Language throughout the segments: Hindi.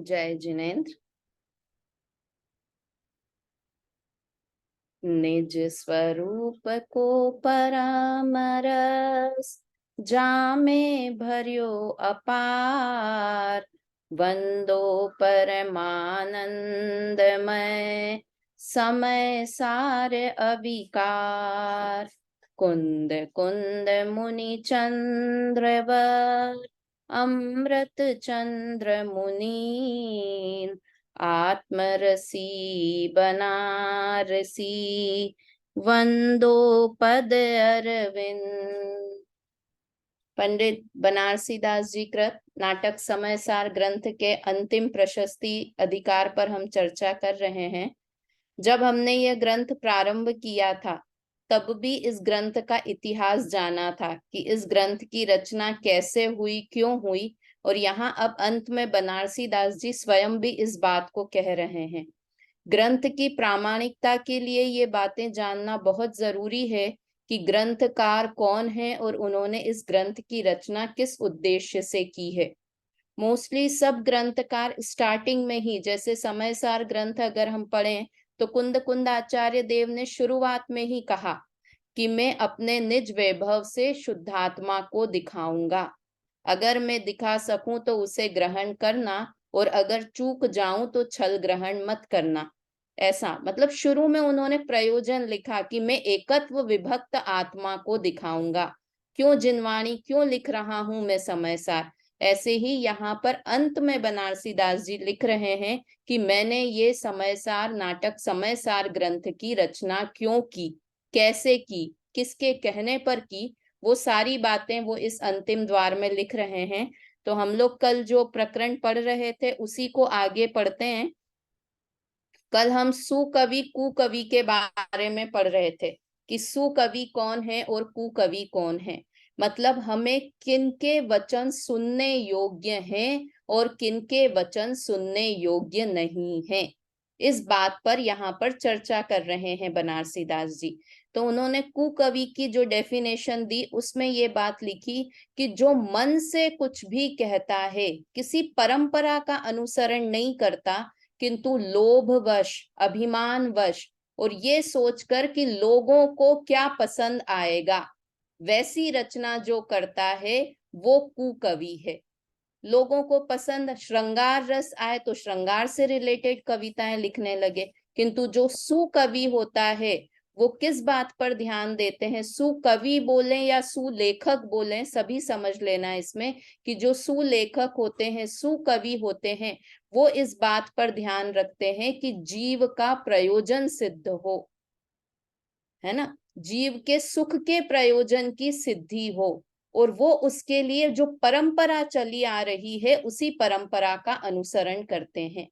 जय जिनेन्द्र। निज स्वरूप को परामरस जामे भर्यो अपार, वंदो परमानंदमय समय सार अविकार। कुंद कुंद मुनि चंद्रवर अमृत चंद्र मुनीन, आत्मरसी बनारसी वंदो पद अरविंद। पंडित बनारसी दास जी कृत नाटक समय सार ग्रंथ के अंतिम प्रशस्ति अधिकार पर हम चर्चा कर रहे हैं। जब हमने यह ग्रंथ प्रारंभ किया था तब भी इस ग्रंथ का इतिहास जाना था कि इस ग्रंथ की रचना कैसे हुई, क्यों हुई, और यहाँ अब अंत में बनारसी दास जी स्वयं भी इस बात को कह रहे हैं। ग्रंथ की प्रामाणिकता के लिए ये बातें जानना बहुत जरूरी है कि ग्रंथकार कौन है और उन्होंने इस ग्रंथ की रचना किस उद्देश्य से की है। मोस्टली सब ग्रंथकार स्टार्टिंग में ही, जैसे समय सार ग्रंथ अगर हम पढ़ें तो कुंद कुंद आचार्य देव ने शुरुआत में ही कहा कि मैं अपने निज वैभव से शुद्धात्मा को दिखाऊंगा, अगर मैं दिखा सकूं तो उसे ग्रहण करना, और अगर चूक जाऊं तो छल ग्रहण मत करना। ऐसा मतलब शुरू में उन्होंने प्रयोजन लिखा कि मैं एकत्व विभक्त आत्मा को दिखाऊंगा। क्यों जिनवाणी, क्यों लिख रहा हूं मैं समय सार। ऐसे ही यहाँ पर अंत में बनारसी दास जी लिख रहे हैं कि मैंने ये समय सार नाटक समय सार ग्रंथ की रचना क्यों की, कैसे की, किसके कहने पर की, वो सारी बातें वो इस अंतिम द्वार में लिख रहे हैं। तो हम लोग कल जो प्रकरण पढ़ रहे थे उसी को आगे पढ़ते हैं। कल हम सुकवि कुकवि के बारे में पढ़ रहे थे कि सुकवि कौन है और कुकवि कौन है। मतलब हमें किनके वचन सुनने योग्य हैं और किनके वचन सुनने योग्य नहीं हैं, इस बात पर यहाँ पर चर्चा कर रहे हैं बनारसी दास जी। तो उन्होंने कुकवि की जो डेफिनेशन दी उसमें ये बात लिखी कि जो मन से कुछ भी कहता है, किसी परंपरा का अनुसरण नहीं करता, किंतु लोभवश, अभिमानवश, और ये सोचकर कि लोगों को क्या पसंद आएगा, वैसी रचना जो करता है वो कुकवि है। लोगों को पसंद श्रृंगार रस आए तो श्रृंगार से रिलेटेड कविताएं लिखने लगे, किंतु जो सुकवि होता है वो किस बात पर ध्यान देते हैं। सुकवि बोले या सुलेखक बोले, सभी समझ लेना इसमें कि जो सुलेखक होते हैं, सुकवि होते हैं, वो इस बात पर ध्यान रखते हैं कि जीव का प्रयोजन सिद्ध हो, है ना, जीव के सुख के प्रयोजन की सिद्धि हो, और वो उसके लिए जो परंपरा चली आ रही है उसी परंपरा का अनुसरण करते हैं।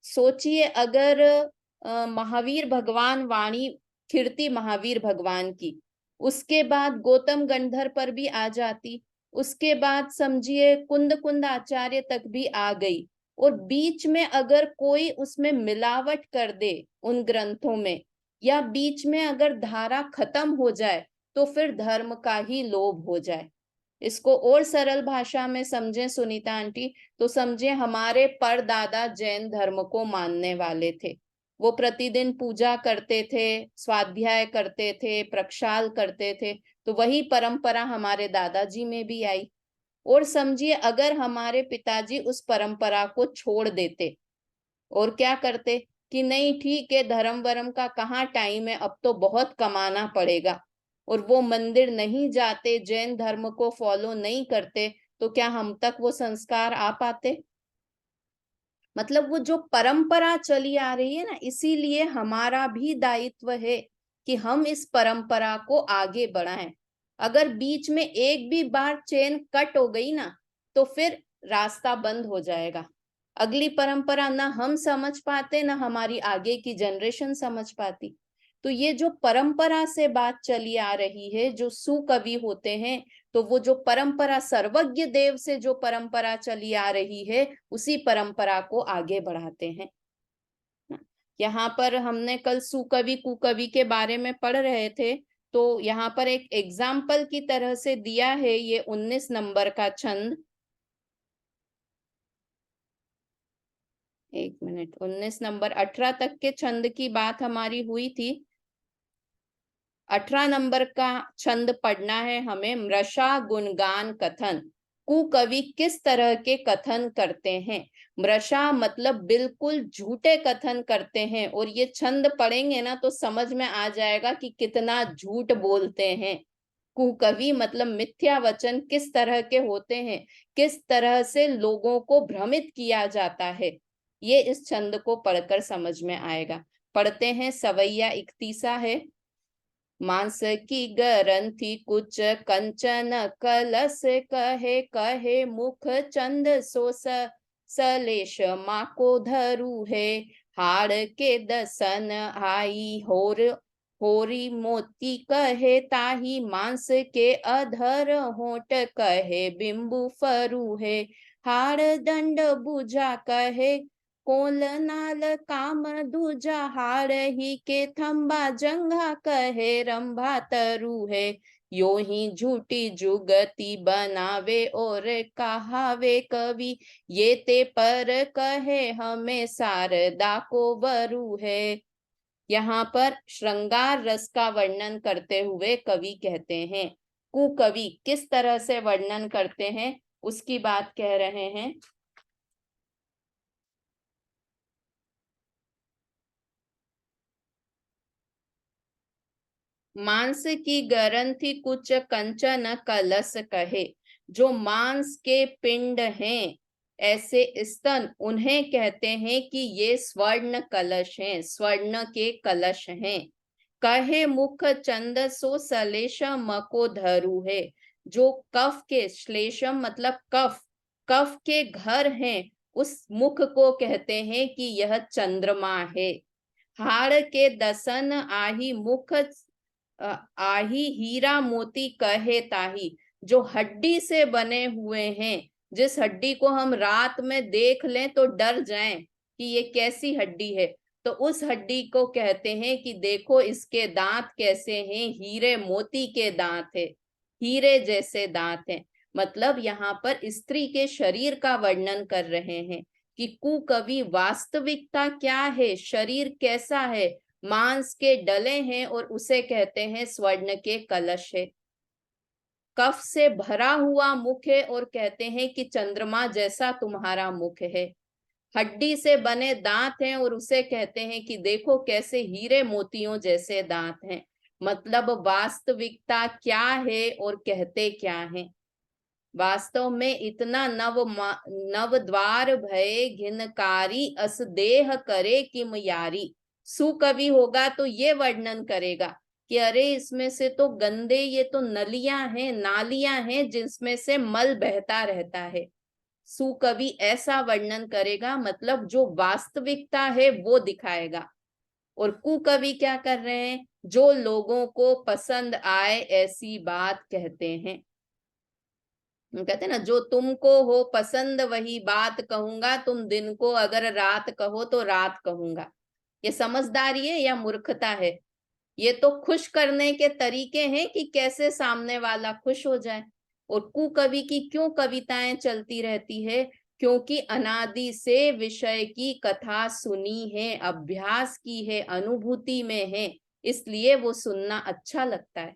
सोचिए अगर महावीर भगवान वाणी खिरती महावीर भगवान की, उसके बाद गौतम गंधर पर भी आ जाती, उसके बाद समझिए कुंद कुंद आचार्य तक भी आ गई, और बीच में अगर कोई उसमें मिलावट कर दे उन ग्रंथों में, या बीच में अगर धारा खत्म हो जाए तो फिर धर्म का ही लोभ हो जाए। इसको और सरल भाषा में समझें सुनीता आंटी, तो समझे हमारे परदादा जैन धर्म को मानने वाले थे, वो प्रतिदिन पूजा करते थे, स्वाध्याय करते थे, प्रक्षाल करते थे, तो वही परंपरा हमारे दादाजी में भी आई। और समझिए अगर हमारे पिताजी उस परंपरा को छोड़ देते और क्या करते कि नहीं ठीक है, धर्म वरम का कहाँ टाइम है, अब तो बहुत कमाना पड़ेगा, और वो मंदिर नहीं जाते, जैन धर्म को फॉलो नहीं करते, तो क्या हम तक वो संस्कार आ पाते। मतलब वो जो परंपरा चली आ रही है ना, इसीलिए हमारा भी दायित्व है कि हम इस परंपरा को आगे बढ़ाएं। अगर बीच में एक भी बार चेन कट हो गई ना तो फिर रास्ता बंद हो जाएगा, अगली परंपरा ना हम समझ पाते ना हमारी आगे की जनरेशन समझ पाती। तो ये जो परंपरा से बात चली आ रही है, जो सुकवि होते हैं, तो वो जो परंपरा सर्वज्ञ देव से जो परंपरा चली आ रही है उसी परंपरा को आगे बढ़ाते हैं। यहाँ पर हमने कल सुकवि कुकवि के बारे में पढ़ रहे थे, तो यहाँ पर एक एग्जाम्पल की तरह से दिया है ये 19 नंबर का छंद। एक मिनट, 19 नंबर, 18 तक के छंद की बात हमारी हुई थी। 18 नंबर का छंद पढ़ना है हमें, मृषा गुणगान कथन। कुकवि किस तरह के कथन करते हैं? मृषा मतलब बिल्कुल झूठे कथन करते हैं, और ये छंद पढ़ेंगे ना तो समझ में आ जाएगा कि कितना झूठ बोलते हैं। कुकवि मतलब मिथ्या वचन किस तरह के होते हैं, किस तरह से लोगों को भ्रमित किया जाता है, ये इस छंद को पढ़कर समझ में आएगा। पढ़ते हैं, सवैया इकतीसा है। मांस की ग्रंथि कुछ कंचन कलस कहे, कहे मुख चंद सो सलेश माको धरु है। हाड़ के दसन आई होरी मोती कहे, ताही मांस के अधर होठ कहे बिंबु फरु है। हाड़ दंड बुझा कहे, कोल नाल काम दूजा, हाड़ ही के थंबा जंघा कहे रंभा तरु है। यो ही झूठी जुगती बनावे और कहावे कवि, ये ते पर कहे हमें शारदा को बरु है। यहाँ पर श्रृंगार रस का वर्णन करते हुए कवि कहते हैं, कुकवि किस तरह से वर्णन करते हैं उसकी बात कह रहे हैं। मांस की ग्रंथि कुछ कंचन कलस कहे, जो मांस के पिंड हैं, ऐसे स्तन, उन्हें कहते हैं कि ये स्वर्ण कलश हैं, स्वर्ण के कलश हैं। कहे मुख चंद सो सलेशम को धरु है, जो कफ के, श्लेषम मतलब कफ, कफ के घर हैं, उस मुख को कहते हैं कि यह चंद्रमा है। हाड़ के दसन आही मुख आही हीरा मोती कहे ताही, जो हड्डी से बने हुए हैं, जिस हड्डी को हम रात में देख लें तो डर जाएं कि ये कैसी हड्डी है, तो उस हड्डी को कहते हैं कि देखो इसके दांत कैसे हैं, हीरे मोती के दांत है, हीरे जैसे दांत हैं। मतलब यहाँ पर स्त्री के शरीर का वर्णन कर रहे हैं कि कुकवि वास्तविकता क्या है, शरीर कैसा है, मांस के डले हैं, और उसे कहते हैं स्वर्ण के कलश है। कफ से भरा हुआ मुख है, और कहते हैं कि चंद्रमा जैसा तुम्हारा मुख है। हड्डी से बने दांत हैं, और उसे कहते हैं कि देखो कैसे हीरे मोतियों जैसे दांत हैं। मतलब वास्तविकता क्या है और कहते क्या हैं। वास्तव में इतना नव द्वार भय घिनकारी, अस देह करे किम यारी। सुकवि होगा तो ये वर्णन करेगा कि अरे इसमें से तो गंदे, ये तो नलियां हैं, नालियां हैं, जिसमें से मल बहता रहता है। सुकवि ऐसा वर्णन करेगा, मतलब जो वास्तविकता है वो दिखाएगा। और कुकवि क्या कर रहे हैं, जो लोगों को पसंद आए ऐसी बात कहते हैं। कहते हैं ना, जो तुमको हो पसंद वही बात कहूंगा, तुम दिन को अगर रात कहो तो रात कहूंगा। ये समझदारी है या मूर्खता है? ये तो खुश करने के तरीके हैं कि कैसे सामने वाला खुश हो जाए। और कुकवि की क्यों कविताएं चलती रहती है? क्योंकि अनादि से विषय की कथा सुनी है, अभ्यास की है, अनुभूति में है, इसलिए वो सुनना अच्छा लगता है।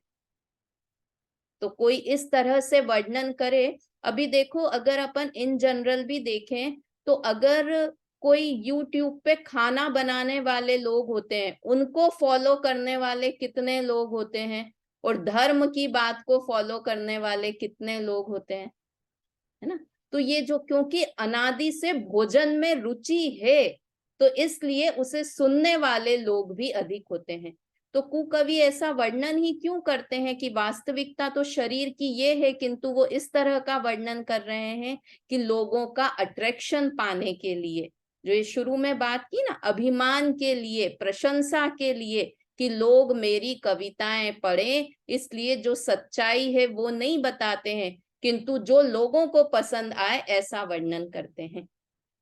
तो कोई इस तरह से वर्णन करे। अभी देखो, अगर अपन इन जनरल भी देखें तो अगर कोई यूट्यूब पे खाना बनाने वाले लोग होते हैं, उनको फॉलो करने वाले कितने लोग होते हैं, और धर्म की बात को फॉलो करने वाले कितने लोग होते हैं, है ना। तो ये जो, क्योंकि अनादि से भोजन में रुचि है, तो इसलिए उसे सुनने वाले लोग भी अधिक होते हैं। तो कुकवि ऐसा वर्णन ही क्यों करते हैं कि वास्तविकता तो शरीर की ये है, किंतु वो इस तरह का वर्णन कर रहे हैं कि लोगों का अट्रैक्शन पाने के लिए, जो ये शुरू में बात की ना, अभिमान के लिए, प्रशंसा के लिए, कि लोग मेरी कविताएं पढ़ें, इसलिए जो सच्चाई है वो नहीं बताते हैं, किंतु जो लोगों को पसंद आए ऐसा वर्णन करते हैं।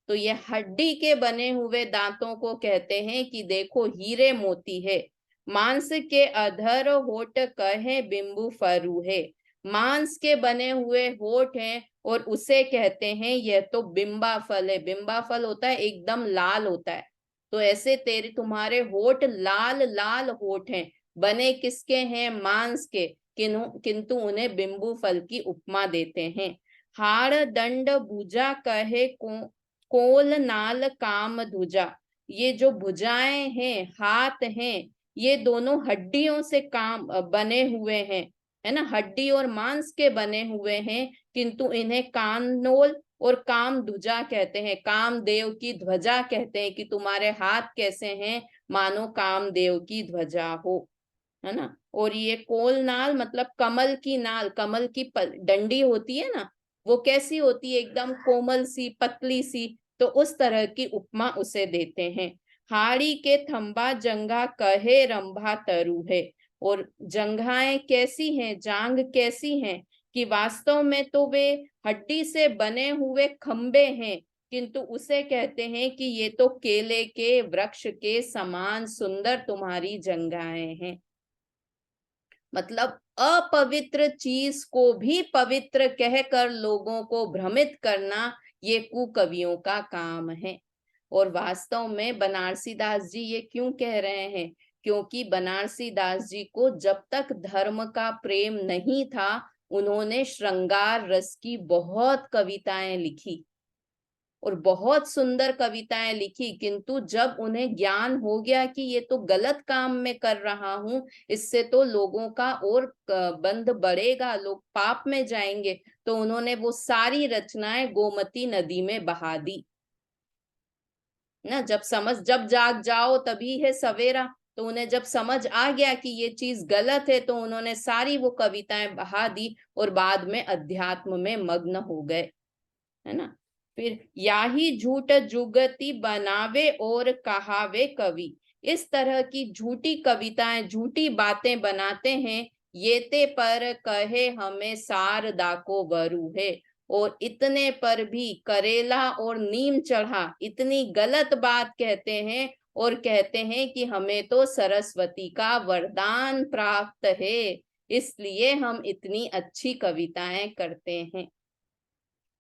तो ये हड्डी के बने हुए दांतों को कहते हैं कि देखो हीरे मोती है। मांस के अधर होठ कहे बिंबु फरु है। मांस के बने हुए होठ हैं और उसे कहते हैं यह तो बिंबा फल है। बिंबा फल होता है एकदम लाल होता है। तो ऐसे तेरे तुम्हारे होठ लाल लाल होठ हैं, बने किसके हैं? मांस के, किंतु उन्हें बिंबु फल की उपमा देते हैं। हाड़ दंड भुजा कहे कोल नाल काम धुजा। ये जो भुजाएं हैं, हाथ हैं, ये दोनों हड्डियों से काम बने हुए हैं, है ना, हड्डी और मांस के बने हुए हैं, किंतु इन्हें कानोल और काम ध्वजा कहते हैं। कामदेव की ध्वजा कहते हैं कि तुम्हारे हाथ कैसे हैं, मानो कामदेव की ध्वजा हो, है ना। और ये कोल नाल मतलब कमल की नाल, कमल की डंडी होती है ना, वो कैसी होती है? एकदम कोमल सी, पतली सी। तो उस तरह की उपमा उसे देते हैं। हाड़ी के थंबा जंघा कहे रंभा तरु है। और जंघाएं कैसी हैं, जांग कैसी हैं, कि वास्तव में तो वे हड्डी से बने हुए खंबे हैं, किंतु उसे कहते हैं कि ये तो केले के वृक्ष के समान सुंदर तुम्हारी जंघाएं हैं। मतलब अपवित्र चीज को भी पवित्र कहकर लोगों को भ्रमित करना ये कुकवियों का काम है। और वास्तव में बनारसी दास जी ये क्यों कह रहे हैं? क्योंकि बनारसी दास जी को जब तक धर्म का प्रेम नहीं था, उन्होंने श्रृंगार रस की बहुत कविताएं लिखी और बहुत सुंदर कविताएं लिखी, किंतु जब उन्हें ज्ञान हो गया कि ये तो गलत काम में कर रहा हूं, इससे तो लोगों का और बंध बढ़ेगा, लोग पाप में जाएंगे, तो उन्होंने वो सारी रचनाएं गोमती नदी में बहा दी ना। जब जाग जाओ तभी है सवेरा। तो उन्हें जब समझ आ गया कि ये चीज गलत है, तो उन्होंने सारी वो कविताएं बहा दी और बाद में अध्यात्म में मग्न हो गए, है ना। फिर याही झूठ जुगति बनावे और कहावे कवि। इस तरह की झूठी कविताएं, झूठी बातें बनाते हैं, ये ते पर कहे हमें सारदा को वरु है। और इतने पर भी करेला और नीम चढ़ा इतनी गलत बात कहते हैं और कहते हैं कि हमें तो सरस्वती का वरदान प्राप्त है, इसलिए हम इतनी अच्छी कविताएं करते हैं।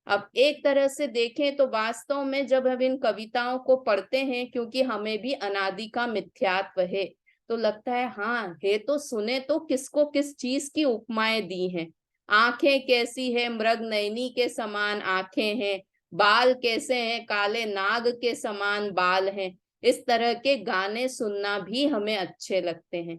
अब एक तरह से देखें तो वास्तव में जब हम इन कविताओं को पढ़ते हैं, क्योंकि हमें भी अनादि का मिथ्यात्व है, तो लगता है हाँ है, तो सुने तो किसको किस चीज की उपमाएं दी हैं। आंखें कैसी है, मृग नयनी के समान आंखें हैं, बाल कैसे हैं, काले नाग के समान बाल हैं। इस तरह के गाने सुनना भी हमें अच्छे लगते हैं।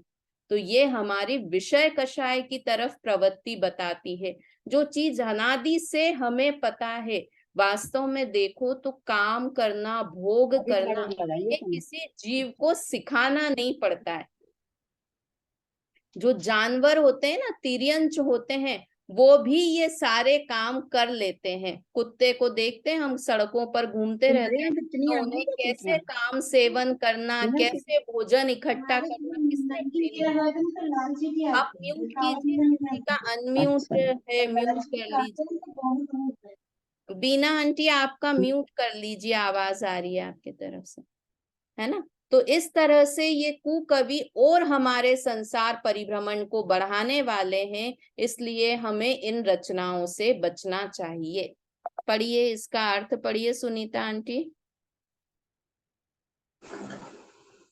तो ये हमारी विषय कषाय की तरफ प्रवृत्ति बताती है। जो चीज अनादि से हमें पता है, वास्तव में देखो तो काम करना, भोग करना, ये किसी जीव को सिखाना नहीं पड़ता है। जो जानवर होते हैं ना, तिर्यंच होते हैं, वो भी ये सारे काम कर लेते हैं। कुत्ते को देखते हैं हम, सड़कों पर घूमते रहते हैं, तो उन्हें कैसे काम सेवन करना, कैसे भोजन इकट्ठा करना, किसने ट्रेनिंग। आप म्यूट कीजिए, किसी का अनम्यूट है, म्यूट कर लीजिए। बीना आंटी आपका म्यूट कर लीजिए, आवाज आ रही है आपकी तरफ से, है ना। तो इस तरह से ये कुकवि और हमारे संसार परिभ्रमण को बढ़ाने वाले हैं, इसलिए हमें इन रचनाओं से बचना चाहिए। पढ़िए, इसका अर्थ पढ़िए सुनीता आंटी।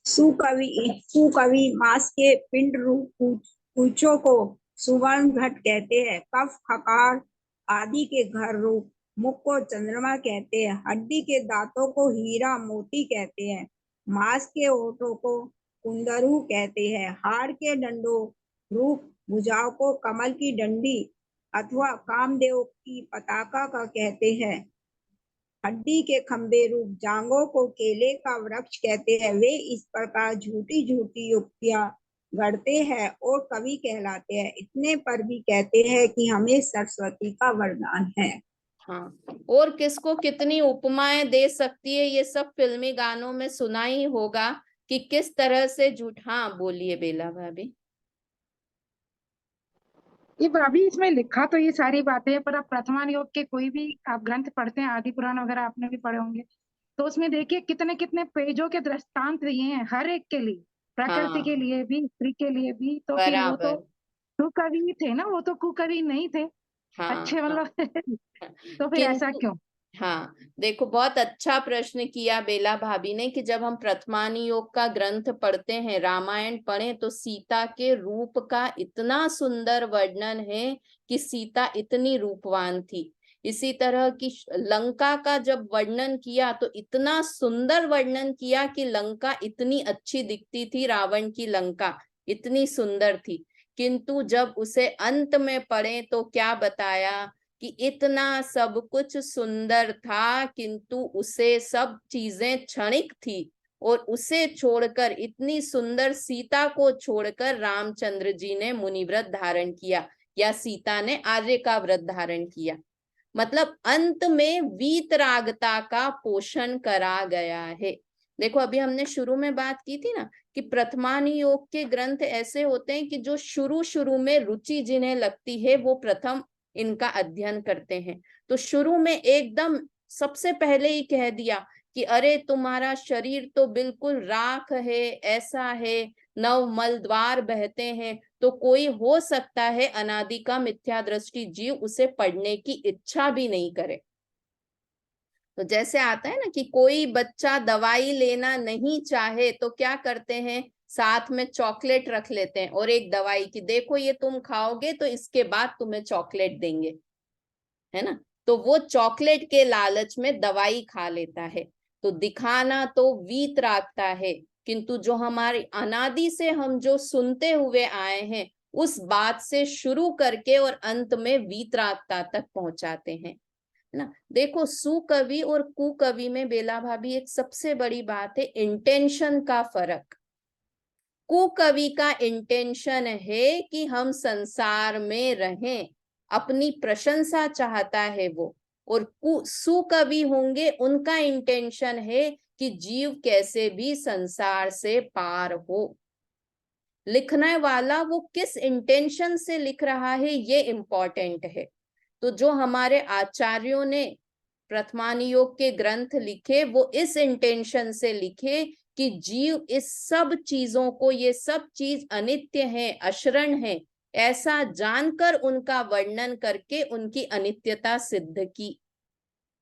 सुकवि मांस के पिंड रूप पूछों को सुवर्ण घट कहते हैं। कफ खकार आदि के घर रूप मुख को चंद्रमा कहते हैं। हड्डी के दांतों को हीरा मोती कहते हैं। मांस के ओठों को कुंदरू कहते हैं। हाड़ के डंडों रूप भुजाओं को कमल की डंडी अथवा कामदेव की पताका का कहते हैं। हड्डी के खंबे रूप जांघों को केले का वृक्ष कहते हैं। वे इस प्रकार झूठी झूठी युक्तियां गढ़ते हैं और कवि कहलाते हैं। इतने पर भी कहते हैं कि हमें सरस्वती का वरदान है। हाँ, और किसको कितनी उपमाएं दे सकती है, ये सब फिल्मी गानों में सुना ही होगा कि किस तरह से झूठ। हाँ बोलिए बेला भाभी। ये भाभी इसमें लिखा तो ये सारी बातें हैं, पर आप प्रथमान योग के कोई भी आप ग्रंथ पढ़ते हैं, आदि पुराण वगैरह आपने भी पढ़े होंगे, तो उसमें देखिए कितने कितने पेजों के दृष्टांत दिए हैं हर एक के लिए, प्रकृति हाँ के लिए भी, स्त्री के लिए भी। तो फिर वो तो बराबर। कुकवि थे ना, वो तो कुकवि नहीं थे। हाँ अच्छे हाँ मतलब तो फिर ऐसा किंतु क्यों? हाँ देखो, बहुत अच्छा प्रश्न किया बेला भाभी ने कि जब हम प्रथमानी योग का ग्रंथ पढ़ते हैं, रामायण पढ़ें, तो सीता के रूप का इतना सुंदर वर्णन है कि सीता इतनी रूपवान थी। इसी तरह की लंका का जब वर्णन किया तो इतना सुंदर वर्णन किया कि लंका इतनी अच्छी दिखती थी, रावण की लंका इतनी सुंदर थी। किंतु जब उसे अंत में पढ़े तो क्या बताया कि इतना सब कुछ सुंदर था, किंतु उसे सब चीजें क्षणिक थी, और उसे छोड़कर, इतनी सुंदर सीता को छोड़कर रामचंद्र जी ने मुनिव्रत धारण किया, या सीता ने आर्य का व्रत धारण किया। मतलब अंत में वीतरागता का पोषण करा गया है। देखो, अभी हमने शुरू में बात की थी ना कि प्रथमानी योग के ग्रंथ ऐसे होते हैं कि जो शुरू शुरू में रुचि जिन्हें लगती है वो प्रथम इनका अध्ययन करते हैं। तो शुरू में एकदम सबसे पहले ही कह दिया कि अरे तुम्हारा शरीर तो बिल्कुल राख है, ऐसा है, नव मल द्वार बहते हैं, तो कोई हो सकता है अनादि का मिथ्या दृष्टि जीव उसे पढ़ने की इच्छा भी नहीं करे। तो जैसे आता है ना कि कोई बच्चा दवाई लेना नहीं चाहे तो क्या करते हैं, साथ में चॉकलेट रख लेते हैं और एक दवाई की, देखो ये तुम खाओगे तो इसके बाद तुम्हें चॉकलेट देंगे, है ना। तो वो चॉकलेट के लालच में दवाई खा लेता है। तो दिखाना तो वीतरागता है, किंतु जो हमारी अनादि से हम जो सुनते हुए आए हैं उस बात से शुरू करके और अंत में वीतरागता तक पहुंचाते हैं, है ना। देखो, सुकवि और कुकवि में बेला भाभी एक सबसे बड़ी बात है इंटेंशन का फर्क। कुकवि का इंटेंशन है कि हम संसार में रहें, अपनी प्रशंसा चाहता है वो, और सुकवि होंगे उनका इंटेंशन है कि जीव कैसे भी संसार से पार हो। लिखने वाला वो किस इंटेंशन से लिख रहा है ये इंपॉर्टेंट है। तो जो हमारे आचार्यों ने प्रथमानी योग के ग्रंथ लिखे वो इस इंटेंशन से लिखे कि जीव इस सब चीजों को, ये सब चीज अनित्य है, अशरण है, ऐसा जानकर उनका वर्णन करके उनकी अनित्यता सिद्ध की।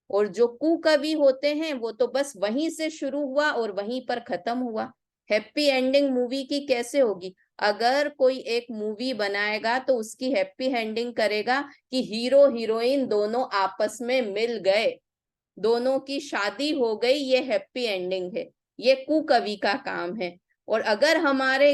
और जो कुकवि होते हैं वो तो बस वहीं से शुरू हुआ और वहीं पर खत्म हुआ। हैप्पी एंडिंग मूवी की कैसे होगी? अगर कोई एक मूवी बनाएगा तो उसकी हैप्पी एंडिंग करेगा कि हीरो हीरोइन दोनों आपस में मिल गए, दोनों की शादी हो गई, ये हैप्पी एंडिंग है। ये कुकवि का काम है। और अगर हमारे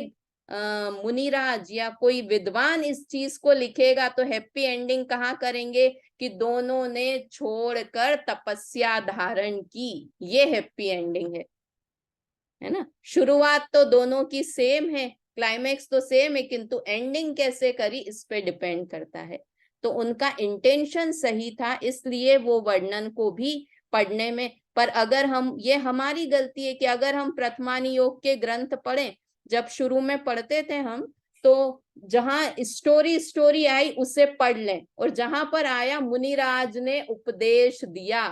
मुनिराज या कोई विद्वान इस चीज को लिखेगा तो हैप्पी एंडिंग कहाँ करेंगे कि दोनों ने छोड़कर तपस्या धारण की, ये हैप्पी एंडिंग है ना। शुरुआत तो दोनों की सेम है, क्लाइमेक्स तो सेम है, किंतु एंडिंग कैसे करी इस पे डिपेंड करता है। तो उनका इंटेंशन सही था, इसलिए वो वर्णन को भी पढ़ने में, पर अगर हम, ये हमारी गलती है कि अगर हम प्रथमानी योग के ग्रंथ पढ़ें, जब शुरू में पढ़ते थे हम, तो जहां स्टोरी स्टोरी आई उसे पढ़ लें, और जहां पर आया मुनिराज ने उपदेश दिया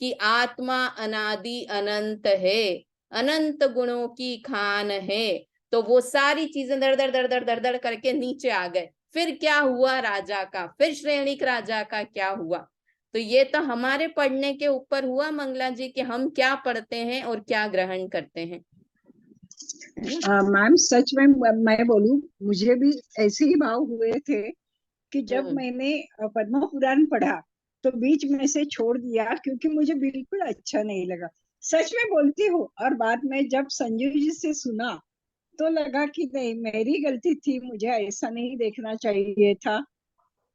कि आत्मा अनादि अनंत है, अनंत गुणों की खान है, तो वो सारी चीजें दर दर दर दर दर दर करके नीचे आ गए। फिर क्या हुआ राजा का, फिर श्रेणिक राजा का क्या हुआ? तो ये तो हमारे पढ़ने के ऊपर हुआ मंगला जी कि हम क्या पढ़ते हैं और क्या ग्रहण करते हैं। मैम सच में मैं बोलूं, मुझे भी ऐसे ही भाव हुए थे कि जब हम्म मैंने पद्म पुराण पढ़ा तो बीच में से छोड़ दिया क्योंकि मुझे बिल्कुल अच्छा नहीं लगा। सच में बोलती हूँ। और बाद में जब संजू जी से सुना तो लगा कि नहीं, मेरी गलती थी, मुझे ऐसा नहीं देखना चाहिए था।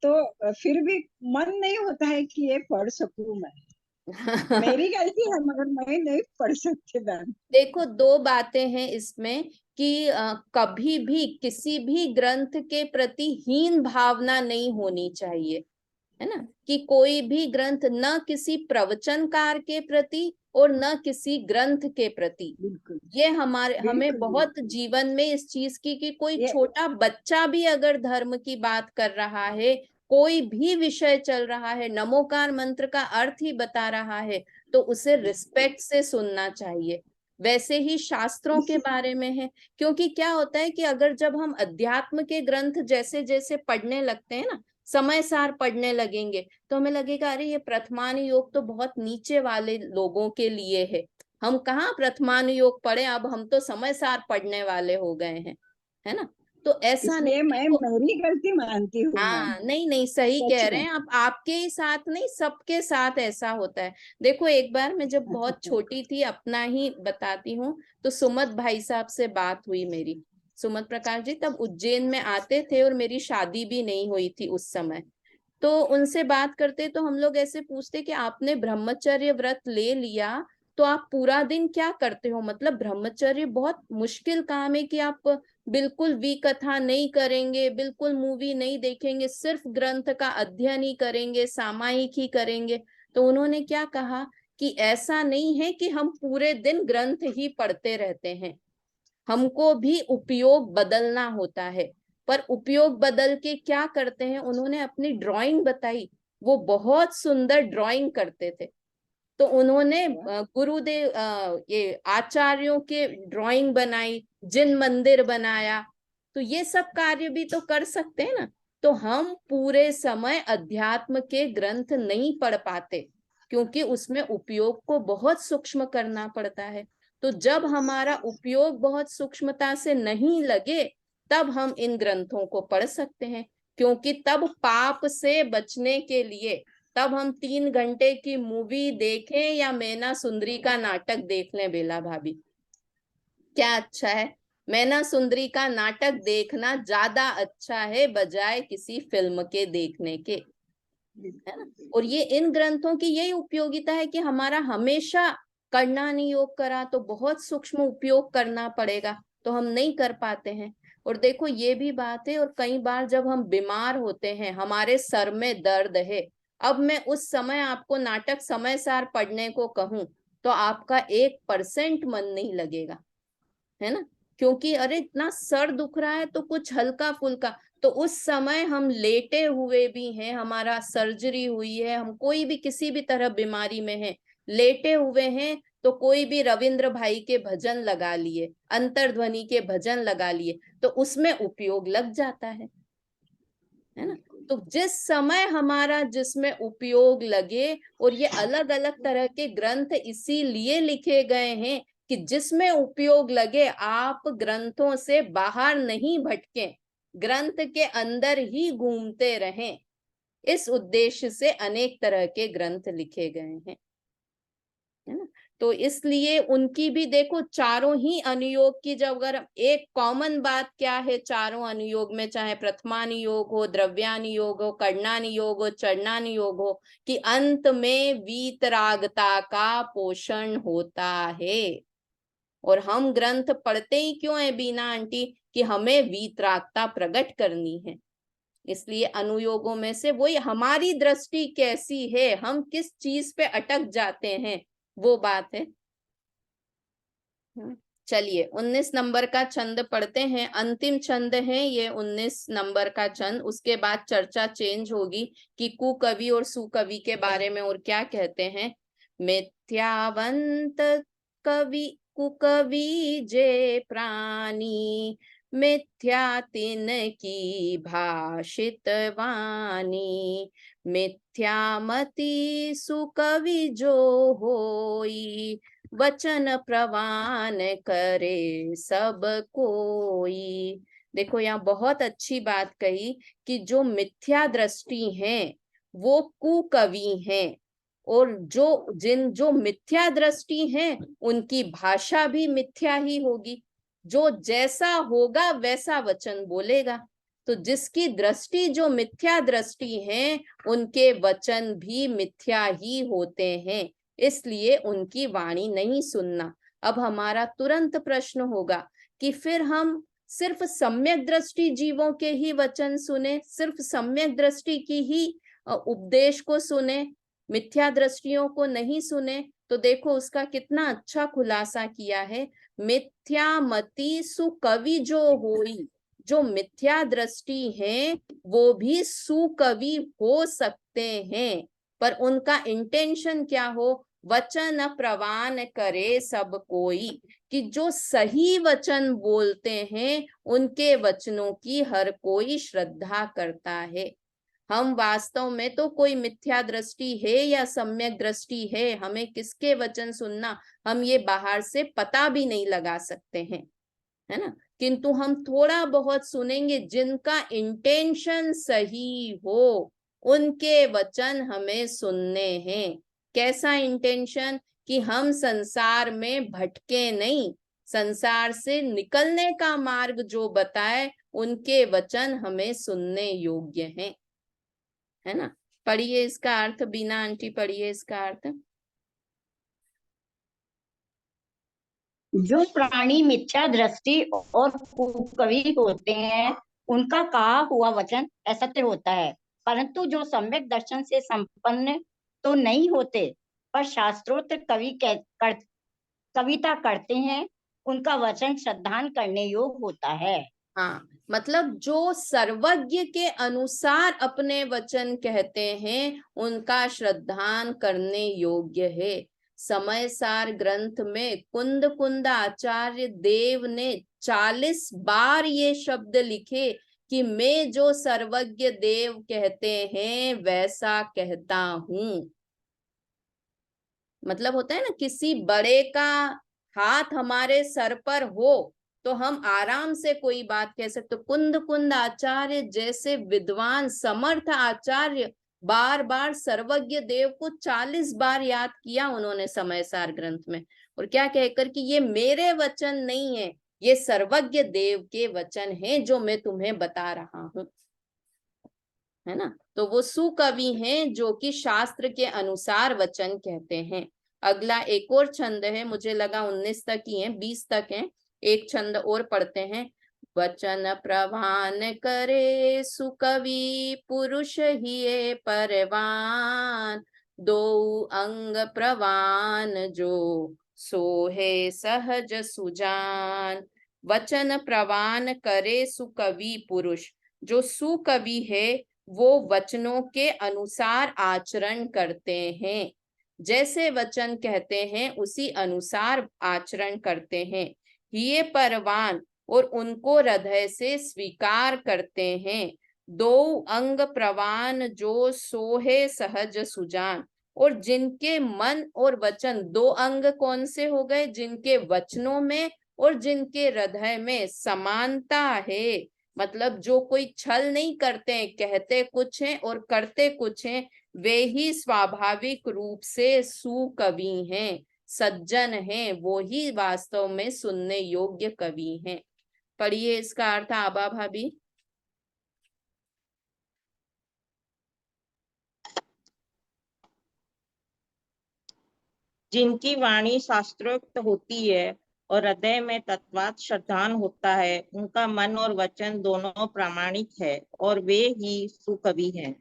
तो फिर भी मन नहीं होता है कि ये पढ़ सकूं मैं। मेरी गलती है मगर मैं नहीं पढ़ सकती मैम। देखो, दो बातें हैं इसमें कि कभी भी किसी भी ग्रंथ के प्रति हीन भावना नहीं होनी चाहिए, है ना। कि कोई भी ग्रंथ न किसी प्रवचनकार के प्रति और न किसी ग्रंथ के प्रति, बिल्कुल ये हमारे, हमें बिल्कुल बहुत बिल्कुल। जीवन में इस चीज की कि कोई ये छोटा बच्चा भी अगर धर्म की बात कर रहा है, कोई भी विषय चल रहा है, नमोकार मंत्र का अर्थ ही बता रहा है, तो उसे रिस्पेक्ट से सुनना चाहिए। वैसे ही शास्त्रों के बारे में है। क्योंकि क्या होता है कि अगर जब हम अध्यात्म के ग्रंथ जैसे जैसे पढ़ने लगते हैं ना, समय सार पढ़ने लगेंगे, तो हमें लगेगा अरे ये प्रथमानुयोग तो बहुत नीचे वाले लोगों के लिए है, हम कहाँ प्रथमानुयोग पढ़े, अब हम तो समय सार पढ़ने वाले हो गए हैं, है ना। तो ऐसा नहीं, इसलिए मैं मेरी गलती मानती हूँ मैम। हाँ नहीं नहीं सही कह सच रहे में। हैं आप, आपके ही साथ नहीं सबके साथ ऐसा होता है। देखो एक बार मैं जब बहुत छोटी थी, अपना ही बताती हूँ, तो सुमत भाई साहब से बात हुई मेरी, सुमत प्रकाश जी तब उज्जैन में आते थे और मेरी शादी भी नहीं हुई थी उस समय। तो उनसे बात करते तो हम लोग ऐसे पूछते कि आपने ब्रह्मचर्य व्रत ले लिया तो आप पूरा दिन क्या करते हो, मतलब ब्रह्मचर्य बहुत मुश्किल काम है कि आप बिल्कुल विकथा नहीं करेंगे, बिल्कुल मूवी नहीं देखेंगे, सिर्फ ग्रंथ का अध्ययन ही करेंगे, सामायिक ही करेंगे। तो उन्होंने क्या कहा कि ऐसा नहीं है कि हम पूरे दिन ग्रंथ ही पढ़ते रहते हैं, हमको भी उपयोग बदलना होता है। पर उपयोग बदल के क्या करते हैं, उन्होंने अपनी ड्राइंग बताई, वो बहुत सुंदर ड्राइंग करते थे। तो उन्होंने गुरुदेव ये आचार्यों के ड्राइंग बनाई, जिन मंदिर बनाया, तो ये सब कार्य भी तो कर सकते हैं ना। तो हम पूरे समय अध्यात्म के ग्रंथ नहीं पढ़ पाते क्योंकि उसमें उपयोग को बहुत सूक्ष्म करना पड़ता है। तो जब हमारा उपयोग बहुत सूक्ष्मता से नहीं लगे तब हम इन ग्रंथों को पढ़ सकते हैं, क्योंकि तब पाप से बचने के लिए तब हम 3 घंटे की मूवी देखें या मैना सुंदरी का नाटक देख लें, बेला भाभी क्या अच्छा है, मैना सुंदरी का नाटक देखना ज्यादा अच्छा है बजाय किसी फिल्म के देखने के, है ना। और ये इन ग्रंथों की यही उपयोगिता है कि हमारा हमेशा करना नहीं योग करा तो बहुत सूक्ष्म उपयोग करना पड़ेगा, तो हम नहीं कर पाते हैं। और देखो ये भी बात है, और कई बार जब हम बीमार होते हैं, हमारे सर में दर्द है, अब मैं उस समय आपको नाटक समय सार पढ़ने को कहूं तो आपका 1% मन नहीं लगेगा, है ना। क्योंकि अरे इतना सर दुख रहा है तो कुछ हल्का फुल्का, तो उस समय हम लेटे हुए भी हैं, हमारा सर्जरी हुई है, हम कोई भी किसी भी तरह बीमारी में है, लेटे हुए हैं, तो कोई भी रविंद्र भाई के भजन लगा लिए, अंतर्ध्वनि के भजन लगा लिए, तो उसमें उपयोग लग जाता है ना। तो जिस समय हमारा जिसमें उपयोग लगे, और ये अलग अलग तरह के ग्रंथ इसीलिए लिखे गए हैं कि जिसमें उपयोग लगे, आप ग्रंथों से बाहर नहीं भटकें, ग्रंथ के अंदर ही घूमते रहें, इस उद्देश्य से अनेक तरह के ग्रंथ लिखे गए हैं, है ना। तो इसलिए उनकी भी देखो चारों ही अनुयोग की, जब अगर एक कॉमन बात क्या है चारों अनुयोग में, चाहे प्रथमानुयोग हो, द्रव्यानुयोग हो, कर्णानुयोग हो, चरणानुयोग हो, कि अंत में वीतरागता का पोषण होता है। और हम ग्रंथ पढ़ते ही क्यों है बीना आंटी, कि हमें वीतरागता प्रकट करनी है। इसलिए अनुयोगों में से वही हमारी दृष्टि कैसी है, हम किस चीज पे अटक जाते हैं, वो बात है। चलिए 19 नंबर का छंद पढ़ते हैं, अंतिम छंद है ये 19 नंबर का छंद। उसके बाद चर्चा चेंज होगी कि कुकवि और सुकवि के बारे में और क्या कहते हैं। मिथ्यावंत कवि कुकवि जे प्राणी, मिथ्या तिन की भाषित वाणी, मिथ्यामति सुकवि जो होई, वचन प्रवान करे सब कोई। देखो यहाँ बहुत अच्छी बात कही कि जो मिथ्या दृष्टि हैं वो कुकवि हैं, और जो मिथ्या दृष्टि हैं उनकी भाषा भी मिथ्या ही होगी, जो जैसा होगा वैसा वचन बोलेगा। तो जिसकी दृष्टि जो मिथ्या दृष्टि है उनके वचन भी मिथ्या ही होते हैं, इसलिए उनकी वाणी नहीं सुनना। अब हमारा तुरंत प्रश्न होगा कि फिर हम सिर्फ सम्यक दृष्टि जीवों के ही वचन सुने, सिर्फ सम्यक दृष्टि की ही उपदेश को सुने, मिथ्या दृष्टियों को नहीं सुने। तो देखो उसका कितना अच्छा खुलासा किया है, मिथ्यामति सुकवि जो होई, जो मिथ्या दृष्टि है वो भी सुकवि हो सकते हैं, पर उनका इंटेंशन क्या हो, वचन प्रवान करे सब कोई, कि जो सही वचन बोलते हैं उनके वचनों की हर कोई श्रद्धा करता है। हम वास्तव में तो कोई मिथ्या दृष्टि है या सम्यक दृष्टि है, हमें किसके वचन सुनना, हम ये बाहर से पता भी नहीं लगा सकते हैं, है ना। किंतु हम थोड़ा बहुत सुनेंगे, जिनका इंटेंशन सही हो उनके वचन हमें सुनने हैं। कैसा इंटेंशन, कि हम संसार में भटके नहीं, संसार से निकलने का मार्ग जो बताए उनके वचन हमें सुनने योग्य हैं, है ना। पढ़िए इसका अर्थ, बीना आंटी पढ़िए इसका अर्थ। जो प्राणी मिथ्या दृष्टि और कुकवि होते हैं उनका कहा हुआ वचन असत्य होता है, परंतु जो सम्यक दर्शन से संपन्न तो नहीं होते पर शास्त्रोक्त कविता करते हैं, उनका वचन श्रद्धान करने योग्य होता है। हाँ, मतलब जो सर्वज्ञ के अनुसार अपने वचन कहते हैं उनका श्रद्धान करने योग्य है। समय सार ग्रंथ में कुंद कुंद आचार्य देव ने 40 बार ये शब्द लिखे कि मैं जो सर्वज्ञ देव कहते हैं वैसा कहता हूं। मतलब होता है ना, किसी बड़े का हाथ हमारे सर पर हो तो हम आराम से कोई बात कह सकते। कुंद कुंद आचार्य जैसे विद्वान समर्थ आचार्य बार बार सर्वज्ञ देव को 40 बार याद किया उन्होंने समय सार ग्रंथ में, और क्या कहकर कि ये मेरे वचन नहीं है, ये सर्वज्ञ देव के वचन हैं जो मैं तुम्हें बता रहा हूं, है ना। तो वो सुकवि हैं जो कि शास्त्र के अनुसार वचन कहते हैं। अगला एक और छंद है, मुझे लगा 19 तक ही है, 20 तक है, एक छंद और पढ़ते हैं। वचन प्रवान करे सुकवि पुरुष ही परवान, दो अंग प्रवान जो सोहे सहज सुजान। वचन प्रवान करे सुकवि पुरुष, जो सुकवि है वो वचनों के अनुसार आचरण करते हैं, जैसे वचन कहते हैं उसी अनुसार आचरण करते हैं। ये परवान, और उनको हृदय से स्वीकार करते हैं। दो अंग प्रवान जो सोहे सहज सुजान, और जिनके मन और वचन, दो अंग कौन से हो गए, जिनके वचनों में और जिनके हृदय में समानता है, मतलब जो कोई छल नहीं करते हैं, कहते कुछ हैं और करते कुछ हैं, वे ही स्वाभाविक रूप से सुकवि हैं, सज्जन हैं, वो ही वास्तव में सुनने योग्य कवि हैं। पढ़िए इसका अर्थ आबा भाभी। जिनकी वाणी शास्त्रोक्त होती है और हृदय में तत्वात श्रद्धान होता है, उनका मन और वचन दोनों प्रामाणिक है और वे ही सुकवि हैं।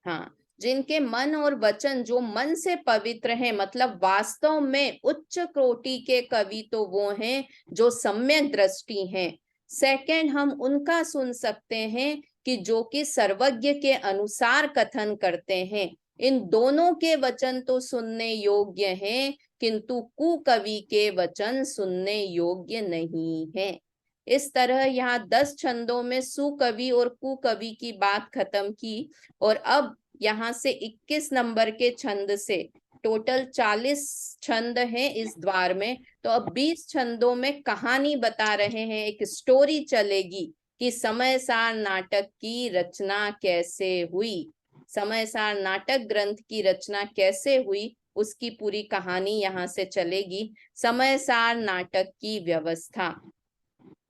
हाँ, जिनके मन और वचन जो मन से पवित्र हैं, मतलब वास्तव में उच्च कोटि के कवि तो वो हैं जो सम्यक दृष्टि हैं। सेकंड, हम उनका सुन सकते हैं कि जो कि सर्वज्ञ के अनुसार कथन करते हैं। इन दोनों के वचन तो सुनने योग्य हैं, किंतु कुकवि के वचन सुनने योग्य नहीं है। इस तरह यहाँ 10 छंदों में सुकवि और कुकवि की बात खत्म की, और अब यहाँ से 21 नंबर के छंद से टोटल 40 छंद हैं इस द्वार में। तो अब 20 छंदों में कहानी बता रहे हैं, एक स्टोरी चलेगी कि समय सार नाटक की रचना कैसे हुई, समय सार नाटक ग्रंथ की रचना कैसे हुई, उसकी पूरी कहानी यहाँ से चलेगी। समय सार नाटक की व्यवस्था।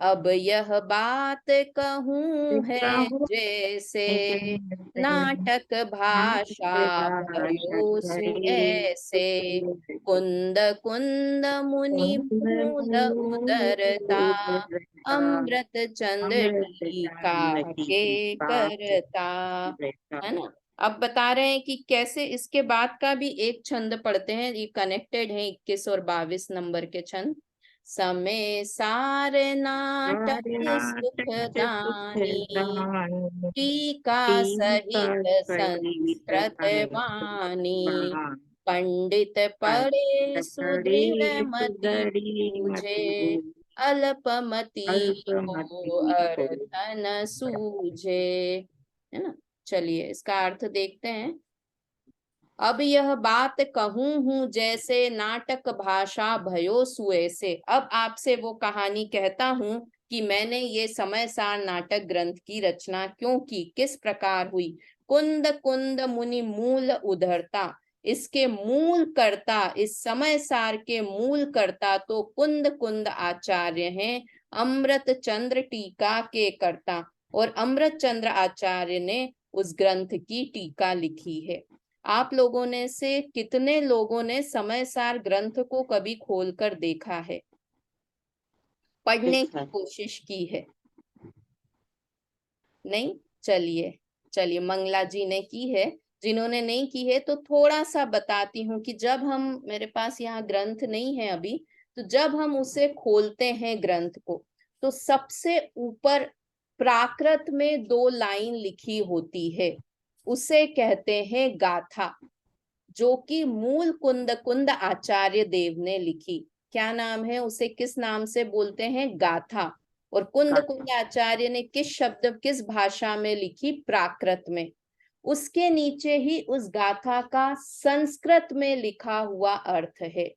अब यह बात कहूं है जैसे, नाटक भाषा भरोसु ऐसे, कुंद कुंद मुनि मूल उदरता, अमृत चंद टीका के करता, है ना। अब बता रहे हैं कि कैसे, इसके बाद का भी एक छंद पढ़ते हैं, ये कनेक्टेड है 21 और 22 नंबर के छंद। समय सार नाटक सुखदानी, टीका सहित संस्कृत वाणी, पंडित पढ़े सुदृढ़ मति बूझे, अल्पमति को अर्थ न सूझे। है ना। चलिए इसका अर्थ देखते हैं। अब यह बात कहूं हूं जैसे नाटक भाषा भयो सुए से। अब आपसे वो कहानी कहता हूं कि मैंने ये समय सार नाटक ग्रंथ की रचना क्यों की, किस प्रकार हुई। कुंद कुंद मुनि मूल उधरता, इसके मूल कर्ता, इस समय सार के मूल कर्ता तो कुंद कुंद आचार्य हैं, अमृत चंद्र टीका के कर्ता। और अमृत चंद्र आचार्य ने उस ग्रंथ की टीका लिखी है। आप लोगों ने से कितने लोगों ने समय सार ग्रंथ को कभी खोलकर देखा है, पढ़ने की कोशिश की है? नहीं। चलिए मंगला जी ने की है। जिन्होंने नहीं की है तो थोड़ा सा बताती हूँ कि जब हम, मेरे पास यहाँ ग्रंथ नहीं है अभी, तो जब हम उसे खोलते हैं ग्रंथ को, तो सबसे ऊपर प्राकृत में 2 लाइन लिखी होती है, उसे कहते हैं गाथा, जो कि मूल कुंद कुंद आचार्य देव ने लिखी। क्या नाम है उसे, किस नाम से बोलते हैं? गाथा। और कुंद कुंद आचार्य ने किस शब्द, किस भाषा में लिखी? प्राकृत में। उसके नीचे ही उस गाथा का संस्कृत में लिखा हुआ अर्थ है,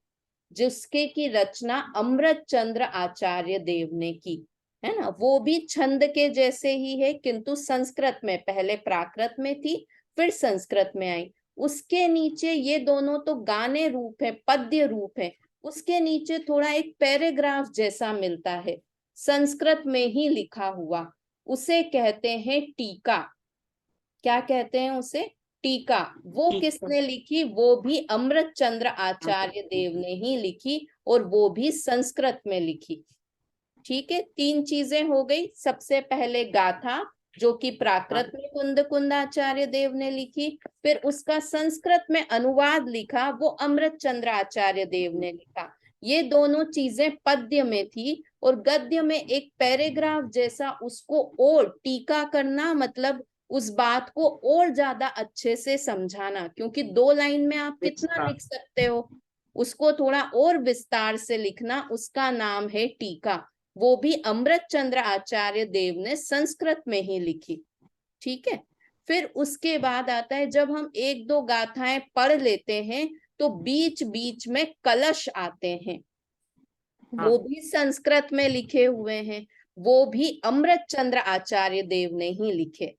जिसके की रचना अमृत चंद्र आचार्य देव ने की, है ना। वो भी छंद के जैसे ही है, किंतु संस्कृत में, पहले प्राकृत में थी फिर संस्कृत में आई। उसके नीचे, ये दोनों तो गाने रूप है, पद्य रूप है, उसके नीचे थोड़ा एक पैराग्राफ जैसा मिलता है, संस्कृत में ही लिखा हुआ, उसे कहते हैं टीका। क्या कहते हैं उसे? टीका। वो किसने लिखी? वो भी अमृत चंद्र आचार्य देव ने ही लिखी, और वो भी संस्कृत में लिखी। ठीक है, 3 चीजें हो गई। सबसे पहले गाथा, जो कि प्राकृत में कुंद कुंद आचार्य देव ने लिखी, फिर उसका संस्कृत में अनुवाद लिखा, वो अमृत चंद्र आचार्य देव ने लिखा। ये दोनों चीजें पद्य में थी, और गद्य में एक पैराग्राफ जैसा उसको और टीका करना, मतलब उस बात को और ज्यादा अच्छे से समझाना, क्योंकि 2 लाइन में आप कितना लिख सकते हो, उसको थोड़ा और विस्तार से लिखना, उसका नाम है टीका। वो भी अमृत चंद्र आचार्य देव ने संस्कृत में ही लिखी। ठीक है। फिर उसके बाद आता है, जब हम 1-2 गाथाएं पढ़ लेते हैं तो बीच बीच में कलश आते हैं, वो भी संस्कृत में लिखे हुए हैं, वो भी अमृत चंद्र आचार्य देव ने ही लिखे।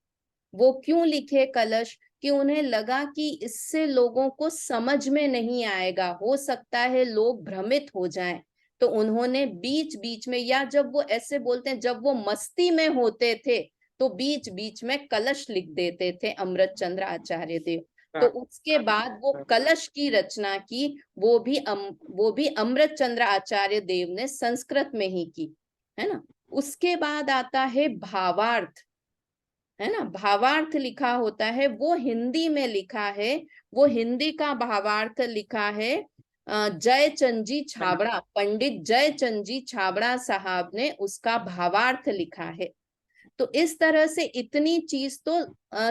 वो क्यों लिखे कलश? कि उन्हें लगा कि इससे लोगों को समझ में नहीं आएगा, हो सकता है लोग भ्रमित हो जाएं, तो उन्होंने बीच बीच में, या जब वो ऐसे बोलते हैं, जब वो मस्ती में होते थे तो बीच बीच में कलश लिख देते थे अमृत चंद्र आचार्य देव। तो उसके बाद वो कलश की रचना की, वो भी अमृत चंद्र आचार्य देव ने संस्कृत में ही की, है ना। उसके बाद आता है भावार्थ, है ना। भावार्थ लिखा होता है, वो हिंदी में लिखा है, वो हिंदी का भावार्थ लिखा है जयचंद जी छाबड़ा, पंडित जयचंद जी छाबड़ा साहब ने उसका भावार्थ लिखा है। तो इस तरह से इतनी चीज तो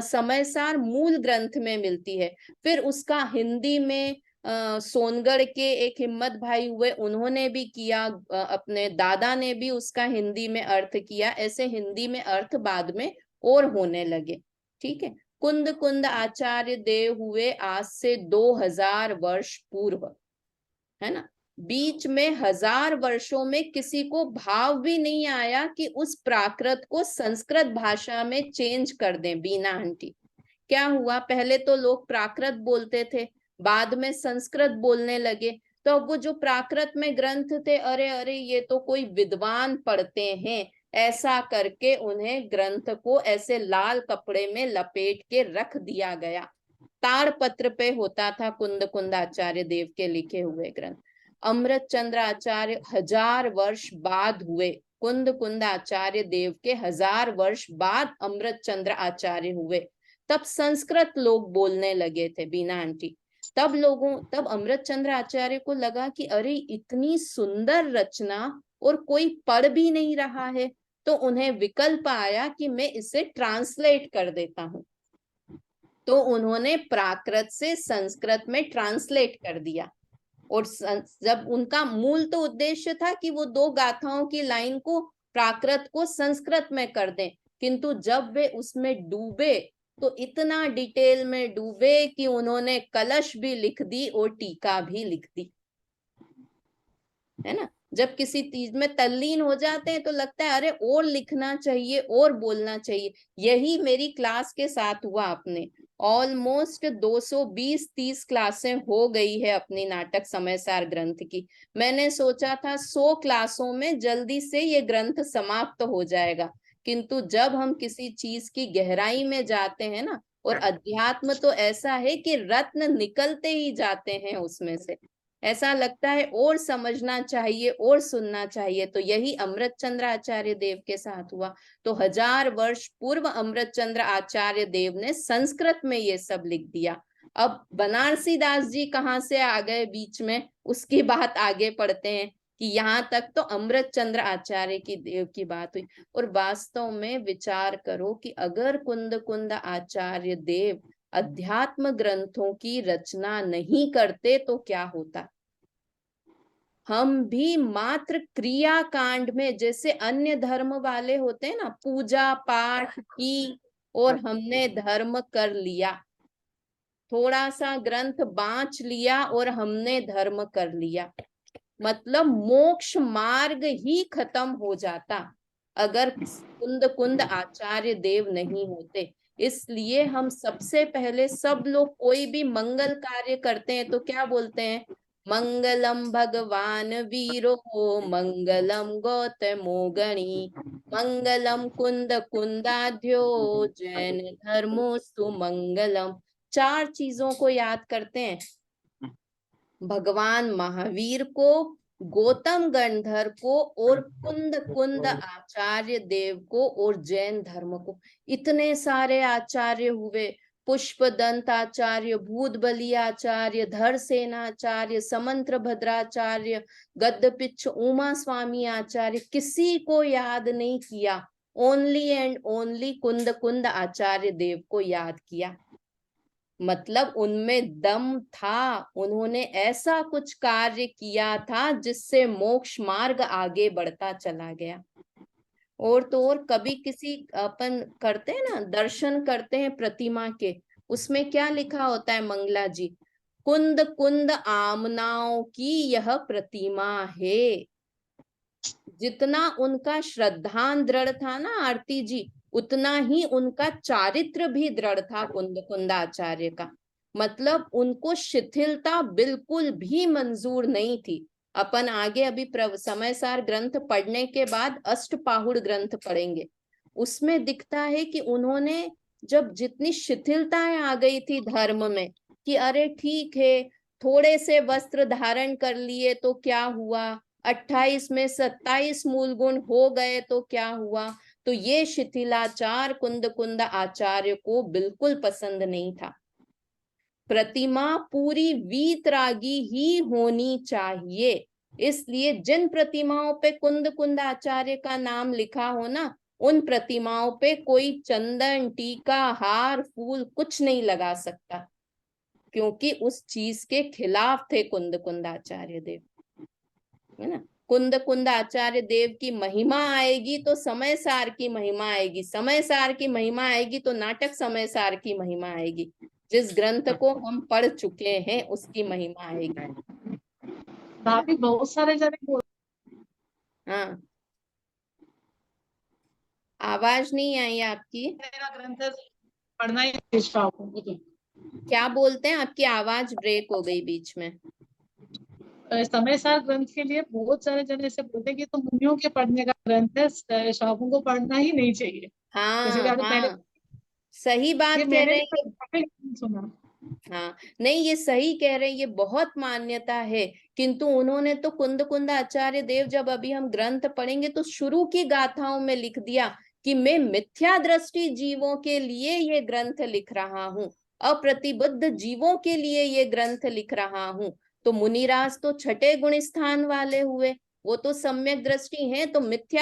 समय सार मूल ग्रंथ में मिलती है। फिर उसका हिंदी में सोनगढ़ के एक हिम्मत भाई हुए, उन्होंने भी किया, अपने दादा ने भी उसका हिंदी में अर्थ किया, ऐसे हिंदी में अर्थ बाद में और होने लगे। ठीक है। कुंद कुंद आचार्य देव हुए आज से 2000 वर्ष पूर्व, है ना। बीच में 1000 वर्षों में किसी को भाव भी नहीं आया कि उस प्राकृत को संस्कृत भाषा में चेंज कर दें। बीना आंटी, क्या हुआ? पहले तो लोग प्राकृत बोलते थे, बाद में संस्कृत बोलने लगे, तो अब वो जो प्राकृत में ग्रंथ थे, अरे अरे ये तो कोई विद्वान पढ़ते हैं, ऐसा करके उन्हें ग्रंथ को ऐसे लाल कपड़े में लपेट के रख दिया गया। ताड़पत्र पे होता था कुंद कुंद आचार्य देव के लिखे हुए ग्रंथ। अमृत चंद्र आचार्य 1000 वर्ष बाद हुए, कुंद कुंद आचार्य देव के 1000 वर्ष बाद अमृत चंद्र आचार्य हुए। तब संस्कृत लोग बोलने लगे थे, बीना आंटी। तब अमृत चंद्र आचार्य को लगा कि अरे इतनी सुंदर रचना और कोई पढ़ भी नहीं रहा है, तो उन्हें विकल्प आया कि मैं इसे ट्रांसलेट कर देता हूँ। तो उन्होंने प्राकृत से संस्कृत में ट्रांसलेट कर दिया। और जब उनका मूल तो उद्देश्य था कि वो 2 गाथाओं की लाइन को प्राकृत को संस्कृत में कर दें, किंतु जब वे उसमें डूबे तो इतना डिटेल में डूबे कि उन्होंने कलश भी लिख दी और टीका भी लिख दी, है ना। जब किसी चीज में तल्लीन हो जाते हैं तो लगता है अरे और लिखना चाहिए और बोलना चाहिए। यही मेरी क्लास के साथ हुआ। अपने ऑलमोस्ट 220-30 क्लासें हो गई है अपनी नाटक समय सार ग्रंथ की। मैंने सोचा था 100 क्लासों में जल्दी से ये ग्रंथ समाप्त हो जाएगा, किंतु जब हम किसी चीज की गहराई में जाते हैं ना, और अध्यात्म तो ऐसा है कि रत्न निकलते ही जाते हैं उसमें से, ऐसा लगता है और समझना चाहिए और सुनना चाहिए। तो यही अमृत चंद्र आचार्य देव के साथ हुआ। तो 1000 वर्ष पूर्व अमृत चंद्र आचार्य देव ने संस्कृत में ये सब लिख दिया। अब बनारसी दास जी कहाँ से आ गए बीच में, उसकी बात आगे पढ़ते हैं कि यहाँ तक तो अमृत चंद्र आचार्य की देव की बात हुई। और वास्तव में विचार करो कि अगर कुंद कुंद आचार्य देव अध्यात्म ग्रंथों की रचना नहीं करते तो क्या होता। हम भी मात्र क्रिया कांड में, जैसे अन्य धर्म वाले होते हैं ना, पूजा पाठ की और हमने धर्म कर लिया, थोड़ा सा ग्रंथ बांच लिया और हमने धर्म कर लिया, मतलब मोक्ष मार्ग ही खत्म हो जाता अगर कुंद कुंद आचार्य देव नहीं होते। इसलिए हम सबसे पहले सब लोग कोई भी मंगल कार्य करते हैं तो क्या बोलते हैं, मंगलम भगवान वीरो मंगलम गौतमो गणी मंगलम कुंद कुंदाध्यो जैन धर्मोस्तु मंगलम। 4 चीजों को याद करते हैं, भगवान महावीर को, गौतम गंधर को और कुंद कुंद आचार्य देव को और जैन धर्म को। इतने सारे आचार्य हुए, पुष्पदंत आचार्य, भूतबली आचार्य, धरसेन आचार्य, समंत्र भद्राचार्य, गद्दपिच्छ उमा स्वामी आचार्य, किसी को याद नहीं किया, ओनली एंड ओनली कुंद कुंद आचार्य देव को याद किया। मतलब उनमें दम था, उन्होंने ऐसा कुछ कार्य किया था जिससे मोक्ष मार्ग आगे बढ़ता चला गया। और तो और कभी किसी अपन करते हैं ना, दर्शन करते हैं प्रतिमा के, उसमें क्या लिखा होता है मंगला जी, कुंद कुंद आमनाओं की यह प्रतिमा है। जितना उनका श्रद्धान दृढ़ था ना आरती जी, उतना ही उनका चारित्र भी दृढ़ था कुंद कुंद आचार्य का। मतलब उनको शिथिलता बिल्कुल भी मंजूर नहीं थी। अपन आगे अभी समय सार ग्रंथ पढ़ने के बाद अष्टपाहुड़ ग्रंथ पढ़ेंगे, उसमें दिखता है कि उन्होंने जब जितनी शिथिलताएं आ गई थी धर्म में कि अरे ठीक है थोड़े से वस्त्र धारण कर लिए तो क्या हुआ, 28 में 27 मूल गुण हो गए तो क्या हुआ, तो ये शिथिलाचार कुंद कुंद आचार्य को बिल्कुल पसंद नहीं था। प्रतिमा पूरी वीतरागी ही होनी चाहिए। इसलिए जिन प्रतिमाओं पे कुंद कुंद आचार्य का नाम लिखा हो ना, उन प्रतिमाओं पे कोई चंदन टीका हार फूल कुछ नहीं लगा सकता, क्योंकि उस चीज के खिलाफ थे कुंद कुंद आचार्य देव, है ना। कुंद कुंद आचार्य देव की महिमा आएगी तो समय सार की महिमा आएगी, समय सार की महिमा आएगी तो नाटक समय सार की महिमा आएगी। जिस ग्रंथ को हम पढ़ चुके हैं उसकी महिमा आएगी। भाभी बहुत सारे जने बोल, हाँ, आवाज नहीं आई आपकी। मेरा ग्रंथ पढ़ना ही इच्छा हो। क्या बोलते हैं, आपकी आवाज ब्रेक हो गई बीच में। समय सार ग्रंथ के लिए बहुत सारे जने ऐसे बोलते हैं कि तो मुनियों के पढ़ने का ग्रंथ है, शावकों को पढ़ना ही नहीं चाहिए। जैसे कि हाँ आपने पहले हाँ, सही बात ये कह मैंने रहे भी हैं। कभी नहीं सुना। हाँ नहीं, ये सही कह रहे हैं, ये बहुत मान्यता है। किंतु उन्होंने तो कुंद कुंद आचार्य देव, जब अभी हम ग्रंथ पढ़ेंगे तो शुरू की गाथाओं में लिख दिया कि मैं मिथ्या दृष्टि जीवों के लिए ये ग्रंथ लिख रहा हूँ, अप्रतिबद्ध जीवों के लिए ये ग्रंथ लिख रहा हूँ। तो मुनिराज तो छठे गुण स्थान वाले हुए, वो तो सम्यक दृष्टि हैं, तो मिथ्या